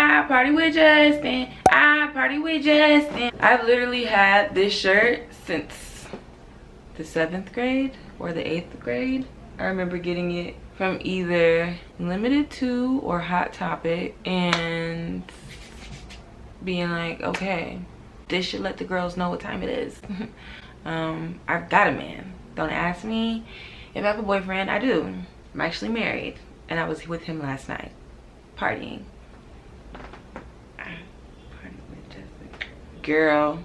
I party with Justin. I party with Justin. I've literally had this shirt since the 7th grade or the 8th grade. I remember getting it from either Limited 2 or Hot Topic and being like, okay, this should let the girls know what time it is. I've got a man. Don't ask me if I have a boyfriend. I do. I'm actually married, and I was with him last night partying. Girl,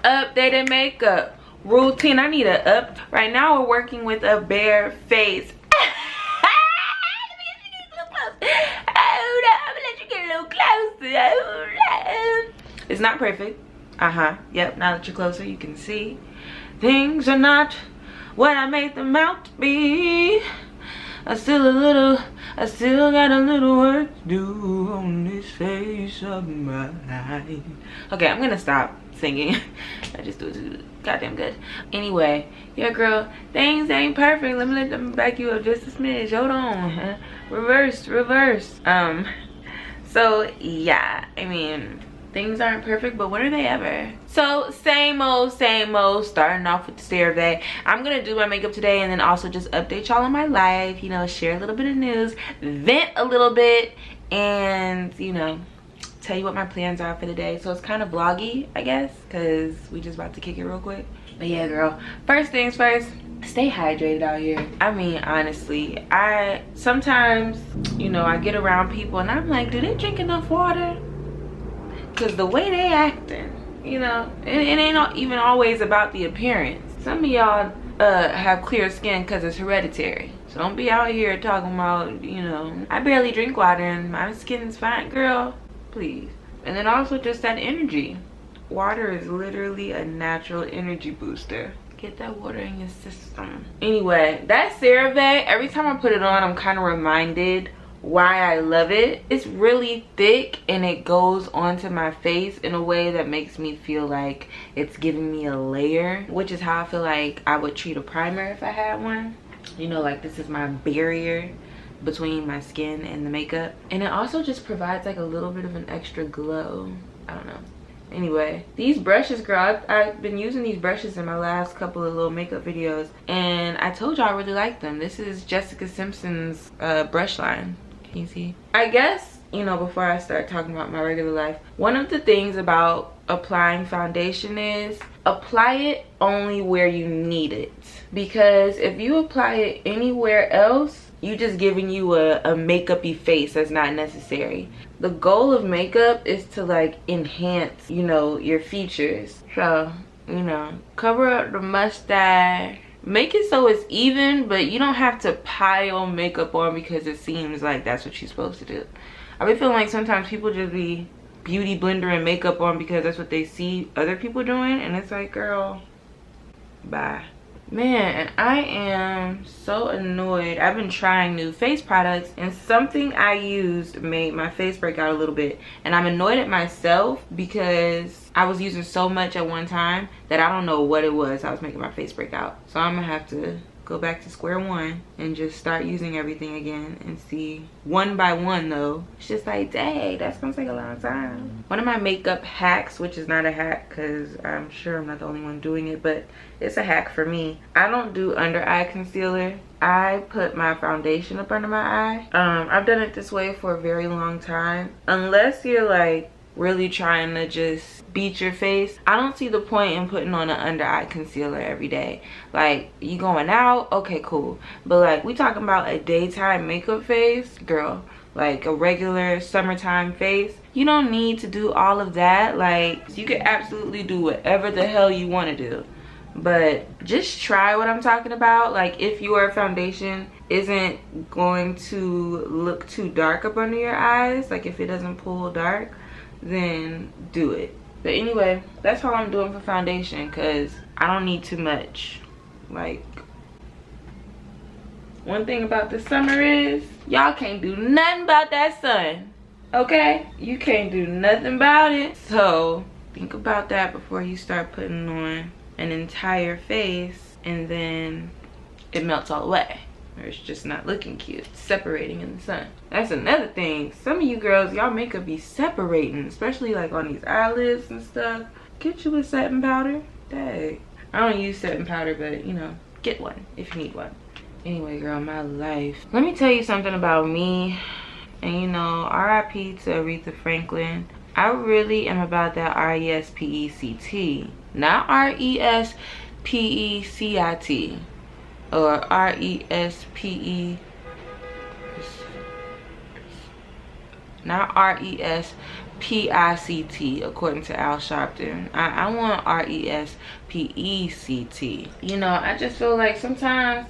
updated makeup routine. I need a up. Right now we're working with a bare face. It's not perfect. Yep, now that you're closer you can see things are not what I made them out to be. I still got a little work to do on this face of mine. Okay, I'm gonna stop singing. I just do it too goddamn good. Anyway, yeah girl, things ain't perfect. Let me let them back you up just a smidge. Hold on. Reverse. So yeah, I mean, things aren't perfect, but when are they ever? So same old, starting off with the CeraVe. I'm gonna do my makeup today and then also just update y'all on my life, you know, share a little bit of news, vent a little bit, and you know, tell you what my plans are for the day. So it's kind of vloggy, I guess, because we just about to kick it real quick. But yeah girl, first things first, stay hydrated out here. I mean, honestly, I sometimes, you know, I get around people and I'm like, do they drink enough water? Because the way they acting, you know, it ain't even always about the appearance. Some of y'all have clear skin because it's hereditary. So don't be out here talking about, you know, I barely drink water and my skin's fine. Girl, please. And then also just that energy. Water is literally a natural energy booster. Get that water in your system. Anyway, that CeraVe, every time I put it on, I'm kind of reminded why I love it. It's really thick and it goes onto my face in a way that makes me feel like it's giving me a layer, which is how I feel like I would treat a primer if I had one. You know, like this is my barrier between my skin and the makeup. And it also just provides like a little bit of an extra glow. I don't know. Anyway, these brushes, girl, I've been using these brushes in my last couple of little makeup videos and I told y'all I really like them. This is Jessica Simpson's brush line. Can you see? I guess, you know, before I start talking about my regular life, one of the things about applying foundation is apply it only where you need it. Because if you apply it anywhere else, you just giving you a makeup-y face that's not necessary. The goal of makeup is to like enhance, you know, your features. So, you know, cover up the mustache, make it so it's even, but you don't have to pile makeup on because it seems like that's what you're supposed to do. I be feeling like sometimes people just be beauty blendering makeup on because that's what they see other people doing, and it's like, girl, bye. Man, and I am so annoyed. I've been trying new face products and something I used made my face break out a little bit, and I'm annoyed at myself because I was using so much at one time that I don't know what it was that was making my face break out. So I'm gonna have to go back to square one and just start using everything again and see one by one though. It's just like, dang, that's gonna take a long time. One of my makeup hacks, which is not a hack because I'm sure I'm not the only one doing it, but it's a hack for me. I don't do under eye concealer. I put my foundation up under my eye. I've done it this way for a very long time. Unless you're like really trying to just beat your face, I don't see the point in putting on an under eye concealer every day. Like, you going out, okay, cool, but like we talking about a daytime makeup face, girl, like a regular summertime face, you don't need to do all of that. Like, you can absolutely do whatever the hell you want to do, but just try what I'm talking about. Like, if your foundation isn't going to look too dark up under your eyes, like if it doesn't pull dark, then do it. But anyway, that's all I'm doing for foundation because I don't need too much. Like, one thing about the summer is y'all can't do nothing about that sun, okay? You can't do nothing about it. So think about that before you start putting on an entire face and then it melts all away. or it's just not looking cute. It's separating in the sun. That's another thing. Some of you girls, y'all makeup be separating, especially like on these eyelids and stuff. Get you a setting powder. Dang. I don't use setting powder, but you know, get one if you need one. Anyway, girl, my life. Let me tell you something about me. And you know, RIP to Aretha Franklin. I really am about that R-E-S-P-E-C-T. Not R-E-S-P-E-C-I-T. Or R-E-S-P-E. Not R-E-S-P-I-C-T, according to Al Sharpton. I want R-E-S-P-E-C-T. You know, I just feel like sometimes,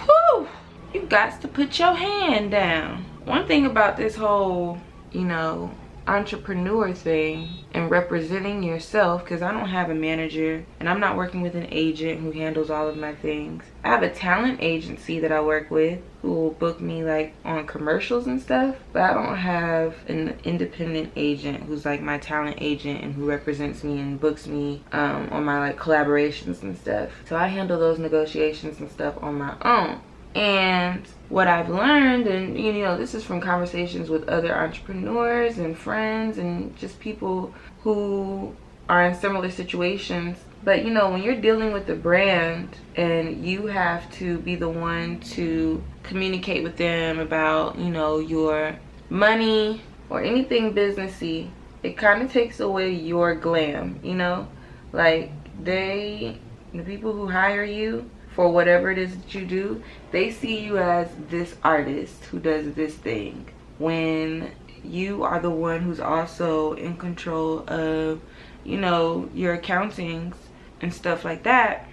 whew, you got to put your hand down. One thing about this whole, you know, entrepreneur thing and representing yourself, because I don't have a manager and I'm not working with an agent who handles all of my things. I have a talent agency that I work with who will book me like on commercials and stuff, but I don't have an independent agent who's like my talent agent and who represents me and books me on my like collaborations and stuff. So I handle those negotiations and stuff on my own. And what I've learned, and you know, this is from conversations with other entrepreneurs and friends and just people who are in similar situations, but you know, when you're dealing with the brand and you have to be the one to communicate with them about, you know, your money or anything businessy, it kind of takes away your glam, you know? Like the people who hire you for whatever it is that you do, they see you as this artist who does this thing, when you are the one who's also in control of, you know, your accountings and stuff like that.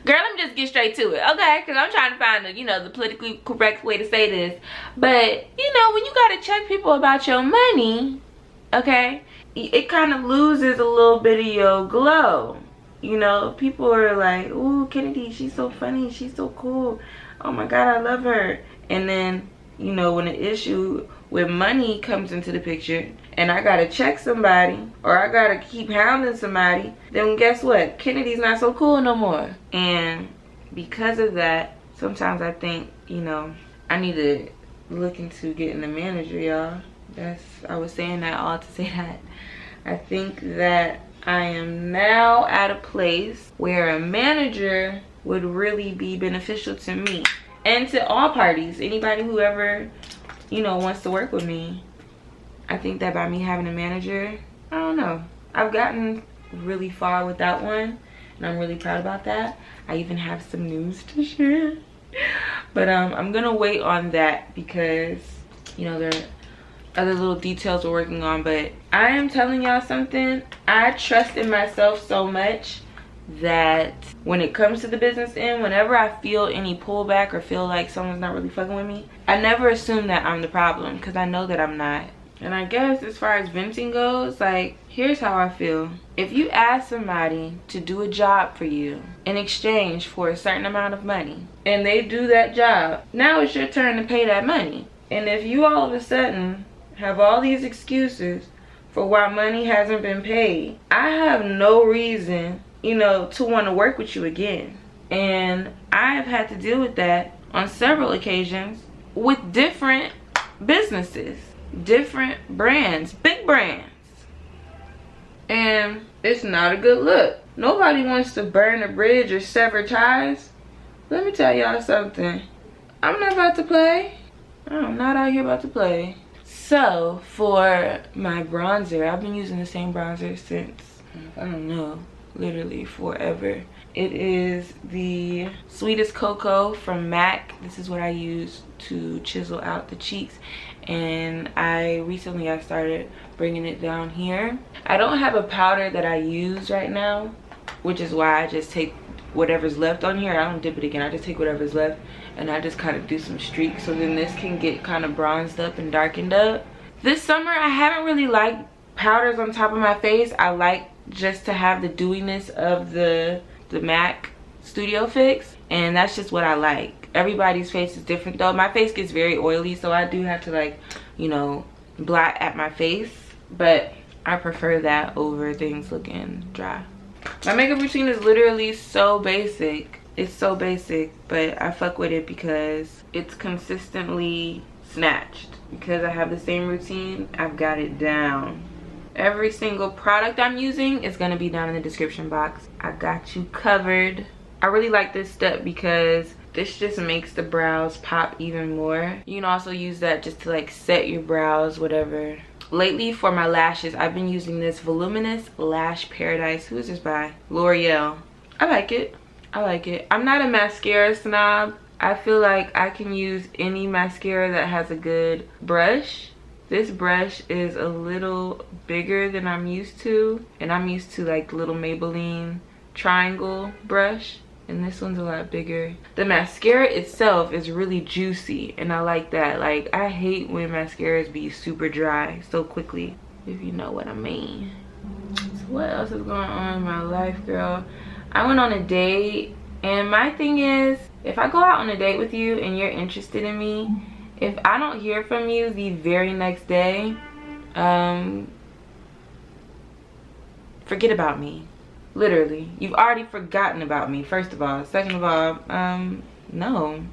Girl, let me just get straight to it, okay? Because I'm trying to find the, you know, the politically correct way to say this. But, you know, when you gotta check people about your money, okay, it kind of loses a little bit of your glow. You know, people are like, ooh, Kennedy, she's so funny, she's so cool, oh my god, I love her. And then, you know, when an issue with money comes into the picture and I gotta check somebody or I gotta keep hounding somebody, then guess what? Kennedy's not so cool no more. And because of that, sometimes I think, you know, I need to look into getting a manager, y'all. I was saying that all to say that I think that I am now at a place where a manager would really be beneficial to me and to all parties, anybody who ever, you know, wants to work with me. I think that by me having a manager, I don't know, I've gotten really far with that one and I'm really proud about that. I even have some news to share, but I'm gonna wait on that because, you know, there are other little details we're working on. But I am telling y'all something, I trust in myself so much that when it comes to the business end, whenever I feel any pullback or feel like someone's not really fucking with me, I never assume that I'm the problem, because I know that I'm not. And I guess as far as venting goes, like, here's how I feel. If you ask somebody to do a job for you in exchange for a certain amount of money and they do that job, now it's your turn to pay that money. And if you all of a sudden have all these excuses for why money hasn't been paid, I have no reason, you know, to want to work with you again. And I have had to deal with that on several occasions with different businesses, different brands, big brands. And it's not a good look. Nobody wants to burn a bridge or sever ties. Let me tell y'all something. I'm not about to play. I'm not out here about to play. So for my bronzer, I've been using the same bronzer since, I don't know, literally forever. It is the Sweetest Cocoa from MAC. This is what I use to chisel out the cheeks, and I started bringing it down here. I don't have a powder that I use right now, which is why I just take whatever's left on here. I don't dip it again. I just take whatever's left and I just kind of do some streaks, so then this can get kind of bronzed up and darkened up. This summer I haven't really liked powders on top of my face. I like just to have the dewiness of the MAC Studio Fix, and that's just what I like. Everybody's face is different though. My face gets very oily, so I do have to, like, you know, blot at my face, but I prefer that over things looking dry. My makeup routine is literally so basic. It's so basic, but I fuck with it because it's consistently snatched. Because I have the same routine, I've got it down. Every single product I'm using is gonna be down in the description box. I got you covered. I really like this step because this just makes the brows pop even more. You can also use that just to like set your brows, whatever. Lately for my lashes, I've been using this Voluminous Lash Paradise. Who is this by? L'Oreal. I like it. I like it. I'm not a mascara snob. I feel like I can use any mascara that has a good brush. This brush is a little bigger than I'm used to. And I'm used to like little Maybelline triangle brush. And this one's a lot bigger. The mascara itself is really juicy. And I like that. Like, I hate when mascaras be super dry so quickly. If you know what I mean. So what else is going on in my life, girl? I went on a date, and my thing is, if I go out on a date with you and you're interested in me, if I don't hear from you the very next day, forget about me. Literally. You've already forgotten about me, first of all. Second of all, no.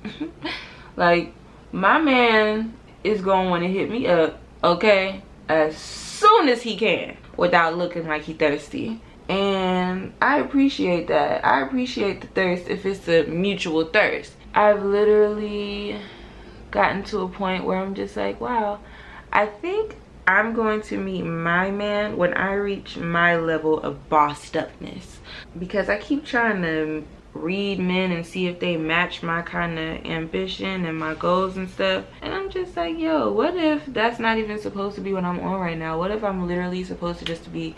Like, my man is gonna want to hit me up, okay, as soon as he can, without looking like he thirsty. And I appreciate that. I appreciate the thirst if it's a mutual thirst. I've literally gotten to a point where I'm just like, wow, I think I'm going to meet my man when I reach my level of bossed upness. Because I keep trying to read men and see if they match my kind of ambition and my goals and stuff. And I'm just like, yo, what if that's not even supposed to be what I'm on right now? What if I'm literally supposed to just be...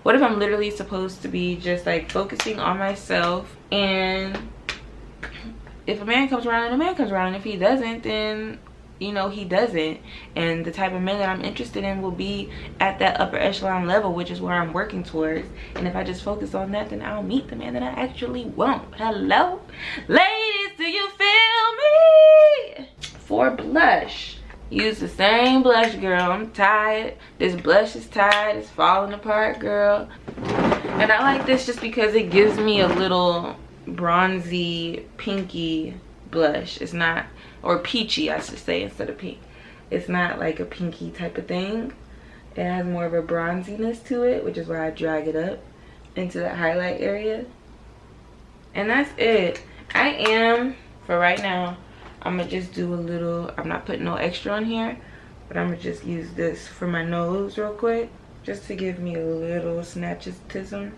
What if I'm literally supposed to be just like focusing on myself, and if a man comes around, and a man comes around, and if he doesn't, then, you know, he doesn't. And the type of man that I'm interested in will be at that upper echelon level, which is where I'm working towards. And if I just focus on that, then I'll meet the man that I actually want. Hello? Ladies, do you feel me? For blush, use the same blush, girl. I'm tired. This blush is tired. It's falling apart, girl. And I like this just because it gives me a little bronzy, pinky blush. It's not, or peachy, I should say, instead of pink. It's not like a pinky type of thing. It has more of a bronziness to it, which is why I drag it up into the highlight area. And that's it. I am, for right now, I'm gonna just do a little, I'm not putting no extra on here, but I'm gonna just use this for my nose real quick, just to give me a little snatchetism.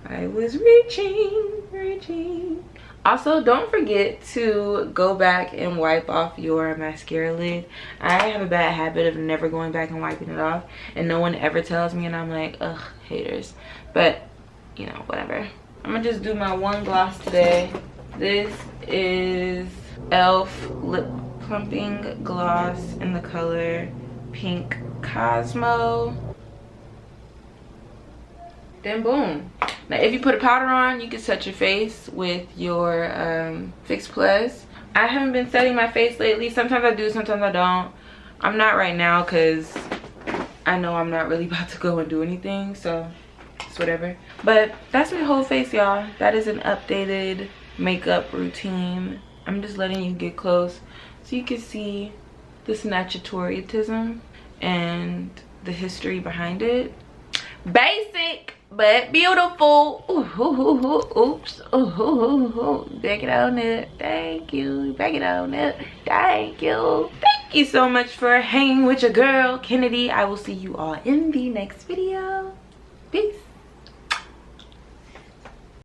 I was reaching. Also, don't forget to go back and wipe off your mascara lid. I have a bad habit of never going back and wiping it off, and no one ever tells me, and I'm like, ugh, haters. But, you know, whatever. I'm gonna just do my one gloss today. This is E.L.F. Lip Plumping Gloss in the color Pink Cosmo. Then boom. Now if you put a powder on, you can set your face with your Fix Plus. I haven't been setting my face lately. Sometimes I do, sometimes I don't. I'm not right now because I know I'm not really about to go and do anything, so it's whatever. But that's my whole face, y'all. That is an updated makeup routine. I'm just letting you get close so you can see the snatchatoriatism and the history behind it. Basic but beautiful. Ooh, ooh, ooh, ooh, oops. Ooh, ooh, ooh, ooh. Back it on it. Thank you. Back it on it. Thank you. Thank you so much for hanging with your girl Kennedy. I will see you all in the next video. Peace.